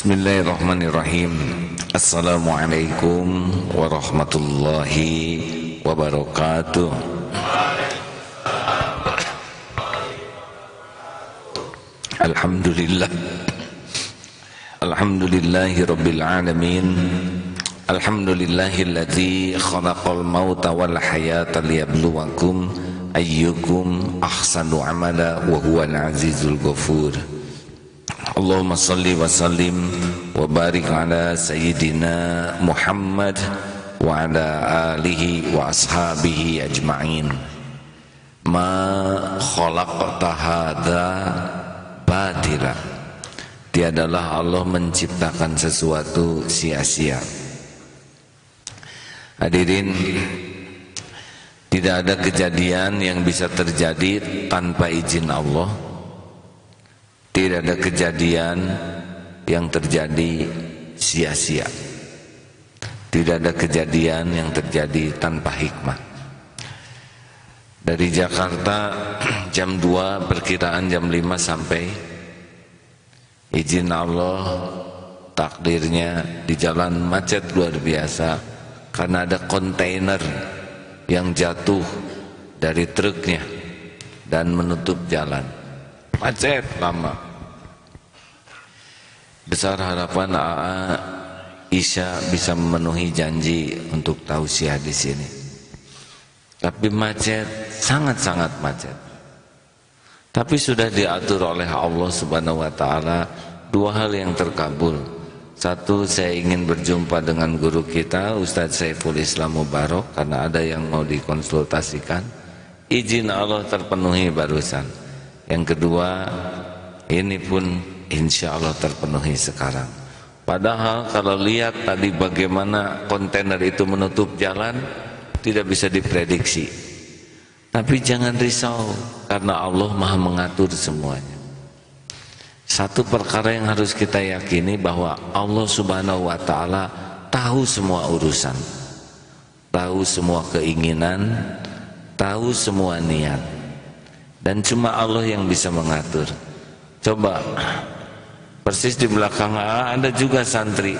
Bismillahirrahmanirrahim. Assalamualaikum warahmatullahi wabarakatuh. Alhamdulillah. Alhamdulillahi rabbil alamin. Alhamdulillahilladzi khalaqal mauta wal hayata liyabluwakum ayyukum ahsanu amala wa huwal azizul ghafur. Allahumma salli wa sallim wa barik ala sayyidina Muhammad wa ala alihi wa ashabihi ajma'in. Ma khalaqta hadza batila. Tiadalah Allah menciptakan sesuatu sia-sia. Hadirin, tidak ada kejadian yang bisa terjadi tanpa izin Allah. Tidak ada kejadian yang terjadi sia-sia. Tidak ada kejadian yang terjadi tanpa hikmah. Dari Jakarta jam 2, perkiraan jam 5 sampai, izin Allah, takdirnya di jalan macet luar biasa karena ada kontainer yang jatuh dari truknya dan menutup jalan. Macet lama. Besar harapan AA Isya bisa memenuhi janji untuk tausiah di sini. Tapi macet, sangat-sangat macet. Tapi sudah diatur oleh Allah Subhanahu wa taala dua hal yang terkabul. Satu, saya ingin berjumpa dengan guru kita Ustadz Saiful Islam Mubarak karena ada yang mau dikonsultasikan. Izin Allah terpenuhi barusan. Yang kedua, ini pun insya Allah terpenuhi sekarang. Padahal kalau lihat tadi bagaimana kontainer itu menutup jalan, tidak bisa diprediksi. Tapi jangan risau, karena Allah Maha mengatur semuanya. Satu perkara yang harus kita yakini bahwa Allah Subhanahu wa taala tahu semua urusan, tahu semua keinginan, tahu semua niat. Dan cuma Allah yang bisa mengatur. Coba, persis di belakang ada juga santri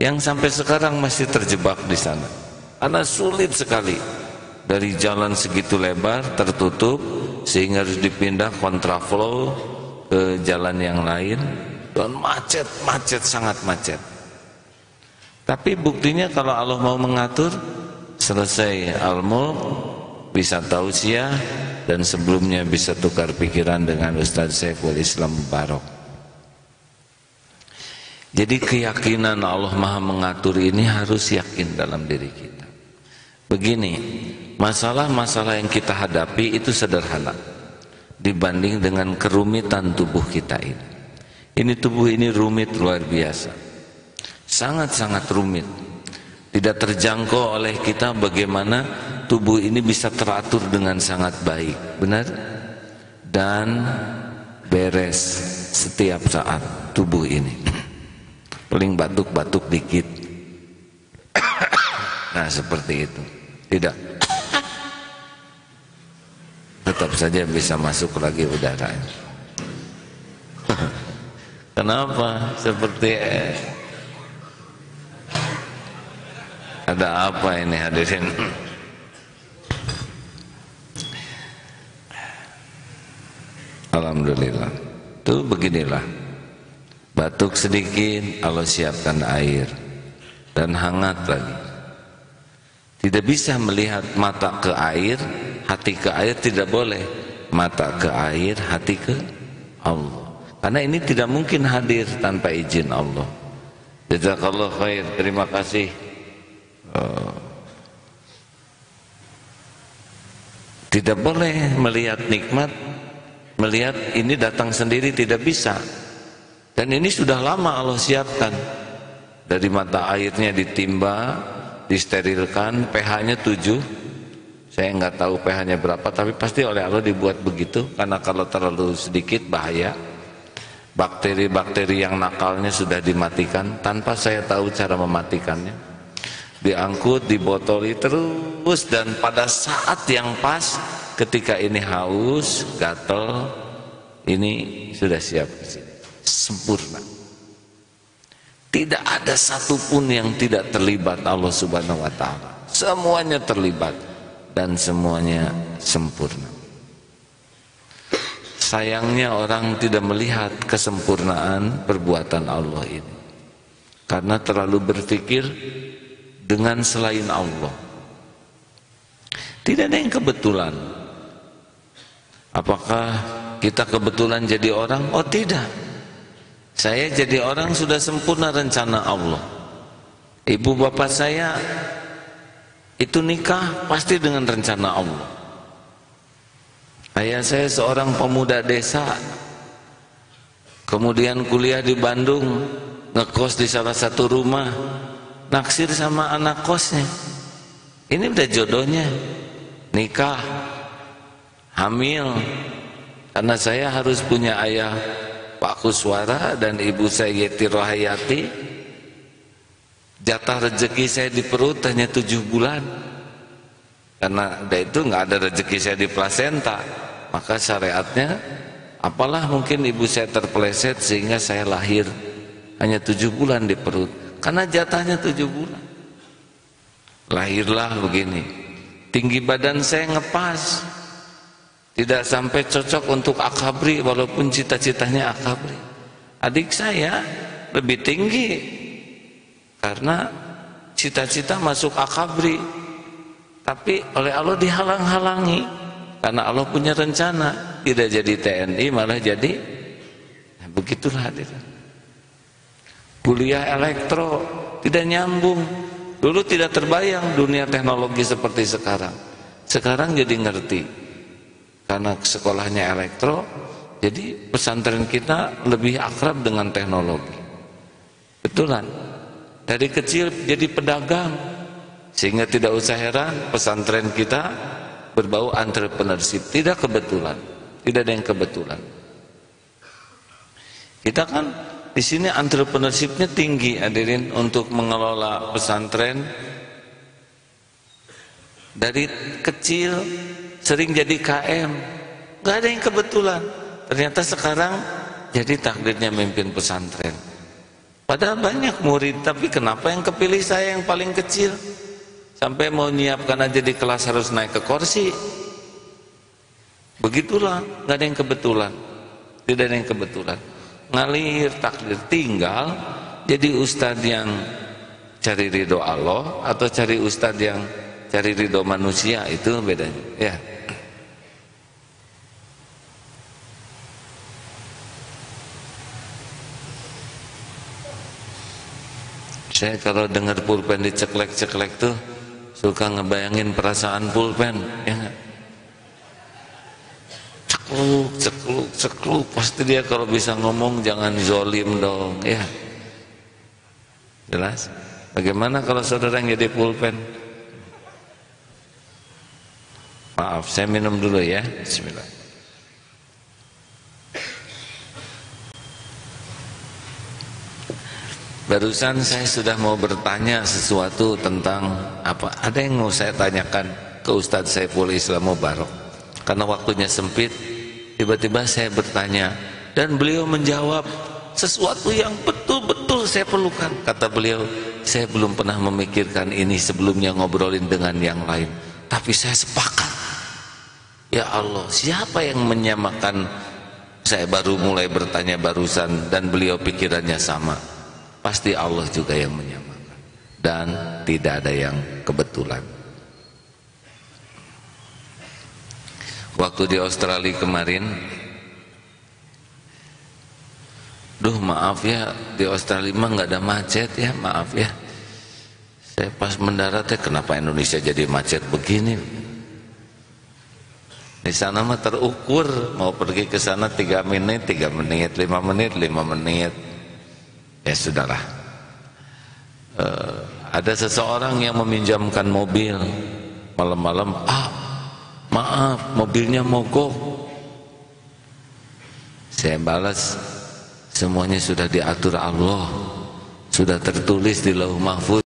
yang sampai sekarang masih terjebak di sana. Karena sulit sekali. Dari jalan segitu lebar tertutup sehingga harus dipindah kontraflow ke jalan yang lain dan macet, sangat macet. Tapi buktinya kalau Allah mau mengatur, selesai al-mulk, bisa tausiah, dan sebelumnya bisa tukar pikiran dengan Ustadz Saiful Islam Mubarak. Jadi keyakinan Allah Maha mengatur ini harus yakin dalam diri kita. Begini, masalah-masalah yang kita hadapi itu sederhana dibanding dengan kerumitan tubuh kita ini. Ini tubuh ini rumit luar biasa, sangat-sangat rumit. Tidak terjangkau oleh kita bagaimana tubuh ini bisa teratur dengan sangat baik, benar? Dan beres setiap saat tubuh ini. Paling batuk-batuk dikit. Nah, seperti itu. Tidak. Tetap saja bisa masuk lagi udara. Kenapa? Seperti ada apa ini hadirin? Alhamdulillah. Tuh beginilah. Batuk sedikit, Allah siapkan air dan hangat lagi. Tidak bisa melihat mata ke air, hati ke air, tidak boleh. Mata ke air, hati ke Allah. Karena ini tidak mungkin hadir tanpa izin Allah. Jazakallah khair, terima kasih. Tidak boleh melihat nikmat, melihat ini datang sendiri, tidak bisa. Dan ini sudah lama Allah siapkan. Dari mata airnya ditimba, disterilkan, pH-nya 7. Saya nggak tahu pH-nya berapa, tapi pasti oleh Allah dibuat begitu, karena kalau terlalu sedikit bahaya. Bakteri-bakteri yang nakalnya sudah dimatikan tanpa saya tahu cara mematikannya. Diangkut, dibotoli terus, dan pada saat yang pas ketika ini haus, gatel, ini sudah siap, sempurna. Tidak ada satupun yang tidak terlibat Allah Subhanahu wa ta'ala. Semuanya terlibat dan semuanya sempurna. Sayangnya orang tidak melihat kesempurnaan perbuatan Allah ini, karena terlalu berpikir dengan selain Allah. Tidak ada yang kebetulan. Apakah kita kebetulan jadi orang? Oh tidak. Saya jadi orang sudah sempurna rencana Allah. Ibu bapak saya itu nikah pasti dengan rencana Allah. Ayah saya seorang pemuda desa, kemudian kuliah di Bandung, ngekos di salah satu rumah, naksir sama anak kosnya. Ini udah jodohnya, nikah, hamil. Karena saya harus punya ayah Pak Kuswara dan ibu saya Yeti Rohayati. Jatah rezeki saya di perut hanya 7 bulan. Karena itu nggak ada rezeki saya di plasenta, maka syariatnya apalah mungkin ibu saya terpeleset sehingga saya lahir hanya 7 bulan di perut. Karena jatahnya 7 bulan. Lahirlah begini. Tinggi badan saya ngepas. Tidak sampai cocok untuk akabri walaupun cita-citanya akabri. Adik saya lebih tinggi karena cita-cita masuk akabri, tapi oleh Allah dihalang-halangi karena Allah punya rencana. Tidak jadi TNI malah jadi begitulah dia. Kuliah elektro tidak nyambung. Dulu tidak terbayang dunia teknologi seperti sekarang. Sekarang jadi ngerti. Karena sekolahnya elektro, jadi pesantren kita lebih akrab dengan teknologi. Betulan. Dari kecil jadi pedagang, sehingga tidak usah heran pesantren kita berbau entrepreneurship. Tidak kebetulan, tidak ada yang kebetulan. Kita kan di sini entrepreneurshipnya tinggi, hadirin, untuk mengelola pesantren. Dari kecil sering jadi KM, gak ada yang kebetulan. Ternyata sekarang jadi takdirnya memimpin pesantren. Padahal banyak murid, tapi kenapa yang kepilih saya yang paling kecil? Sampai mau nyiapkan aja di kelas harus naik ke kursi. Begitulah, gak ada yang kebetulan. Tidak ada yang kebetulan. Ngalir takdir, tinggal jadi ustadz yang cari ridho Allah atau cari ustadz yang cari ridho manusia, itu bedanya. Ya. Saya kalau dengar pulpen diceklek-ceklek tuh suka ngebayangin perasaan pulpen, ya gak? Cekluk, cekluk, cekluk. Pasti dia kalau bisa ngomong jangan zolim dong, ya. Jelas? Bagaimana kalau saudara yang jadi pulpen? Maaf, saya minum dulu ya. Bismillah. Barusan saya sudah mau bertanya sesuatu tentang apa? Ada yang mau saya tanyakan ke Ustadz Saiful Islam Mubarak. Karena waktunya sempit, tiba-tiba saya bertanya dan beliau menjawab sesuatu yang betul-betul saya perlukan. Kata beliau, saya belum pernah memikirkan ini sebelumnya ngobrolin dengan yang lain, tapi saya sepakat. Ya Allah, siapa yang menyamakan? Saya baru mulai bertanya barusan dan beliau pikirannya sama. Pasti Allah juga yang menyamakan, dan tidak ada yang kebetulan. Waktu di Australia kemarin, maaf ya, di Australia mah nggak ada macet ya, maaf ya. Saya pas mendarat ya, kenapa Indonesia jadi macet begini? Di sana mah terukur, mau pergi ke sana 3 menit, 3 menit, 5 menit, 5 menit. Ya sudahlah. Ada seseorang yang meminjamkan mobil malam-malam. Maaf, mobilnya mogok. Saya balas, semuanya sudah diatur Allah, sudah tertulis di Lauh Mahfuz.